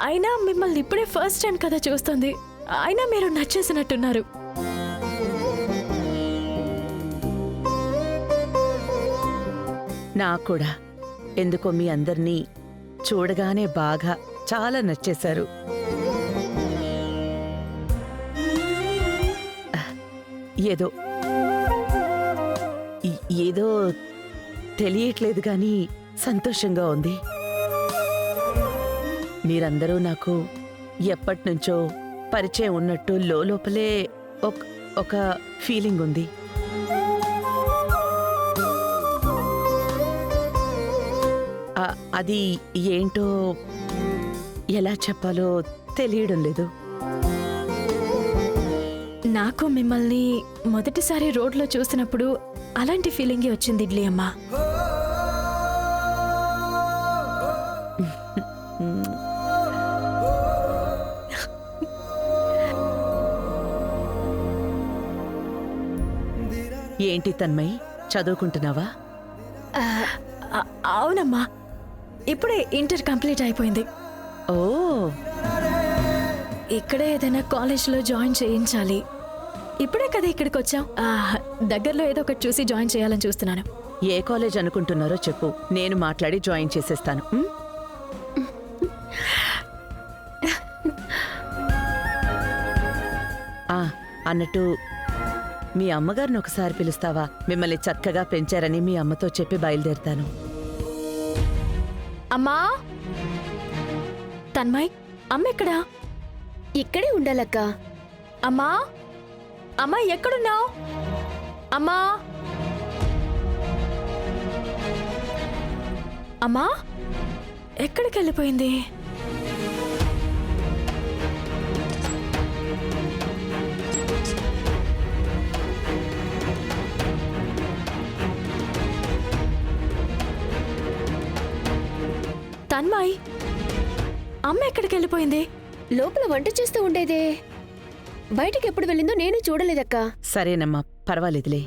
అయినా మిమ్మల్ని ఇప్పుడే ఫస్ట్ టైం కదా చూస్తుంది. అయినా మీరు నచ్చేసినట్టున్నారు. నాకు కూడా ఎందుకో మీ అందరినీ చూడగానే బాగా చాలా నచ్చేశారు. ఏదో ఏదో తెలియట్లేదు కానీ సంతోషంగా ఉంది. మీరందరూ నాకు ఎప్పటినుంచో పరిచయం ఉన్నట్టు లోపలే ఒక ఫీలింగ్ ఉంది. అది ఏంటో ఎలా చెప్పాలో తెలియడం లేదు. నాకు మిమ్మల్ని మొదటిసారి రోడ్లో చూసినప్పుడు అలాంటి ఫీలింగే వచ్చింది ఇడ్లీ అమ్మ. ఏంటి తన్మయ్, చదువుకుంటున్నావా? అవునమ్మా, ఇప్పుడే ఇంటర్ కంప్లీట్ అయిపోయింది. ఓ, ఇక్కడే ఏదైనా కాలేజ్లో జాయిన్ చేయించాలి. ఇప్పుడే కదా ఇక్కడికి వచ్చాం. దగ్గరలో ఏదో ఒకటి చూసి జాయిన్ చేయాలని చూస్తున్నాను. ఏ కాలేజ్ అనుకుంటున్నారో చెప్పు, నేను మాట్లాడి జాయిన్ చేసేస్తాను. అన్నట్టు మీ అమ్మగారిని ఒకసారి పిలుస్తావా? మిమ్మల్ని చక్కగా పెంచారని మీ అమ్మతో చెప్పి బయలుదేరుతాను. అమ్మా, తన్మయ్, అమ్మ ఎక్కడా? ఇక్కడే ఉండాలక్క. అమ్మా, అమ్మా ఎక్కడున్నావు? అమ్మా, అమ్మా ఎక్కడికి వెళ్ళిపోయింది? తన్మయ్, అమ్మ ఎక్కడికి వెళ్ళిపోయింది? లోపల వంట చేస్తూ ఉండేదే. బయటికి ఎప్పుడు వెళ్ళిందో నేను చూడలేదక్కా. సరేనమ్మా, పర్వాలేదులే.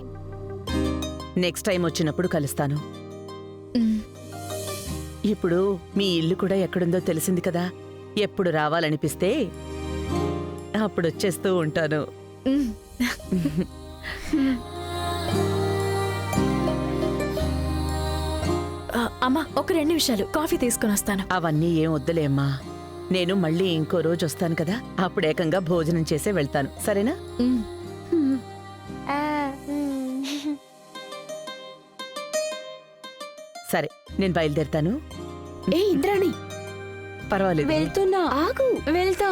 నెక్స్ట్ టైం వచ్చినప్పుడు కలుస్తాను. ఇప్పుడు మీ ఇల్లు కూడా ఎక్కడుందో తెలిసింది కదా. ఎప్పుడు రావాలనిపిస్తే అప్పుడు వచ్చేస్తూ ఉంటాను. అమ్మా, ఒక 2 నిమిషాలు కాఫీ తీసుకుని వస్తాను. అవన్నీ ఏం వద్దులే అమ్మా, నేను మళ్ళీ ఇంకో రోజు వస్తాను కదా, అప్పుడు ఏకంగా భోజనం చేసే వెళ్తాను. సరేనా? సరే, నేను బయలుదేరుతాను. ఏ ఇంద్రాణి, పర్వాలేదు, వెళ్తున్నా. ఆగు. వెళ్తా.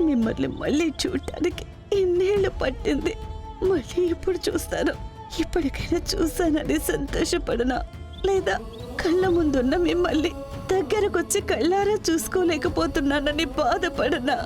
మిమ్మల్ని మళ్ళీ చూడటానికి ఇన్నేళ్ళు పట్టింది. మళ్ళీ ఇప్పుడు చూస్తాను. ఇప్పటికైనా చూసానని సంతోషపడనా, లేదా కళ్ళ ముందున్న మిమ్మల్ని దగ్గరకొచ్చి కళ్ళారా చూసుకోలేకపోతున్నానని బాధపడనా?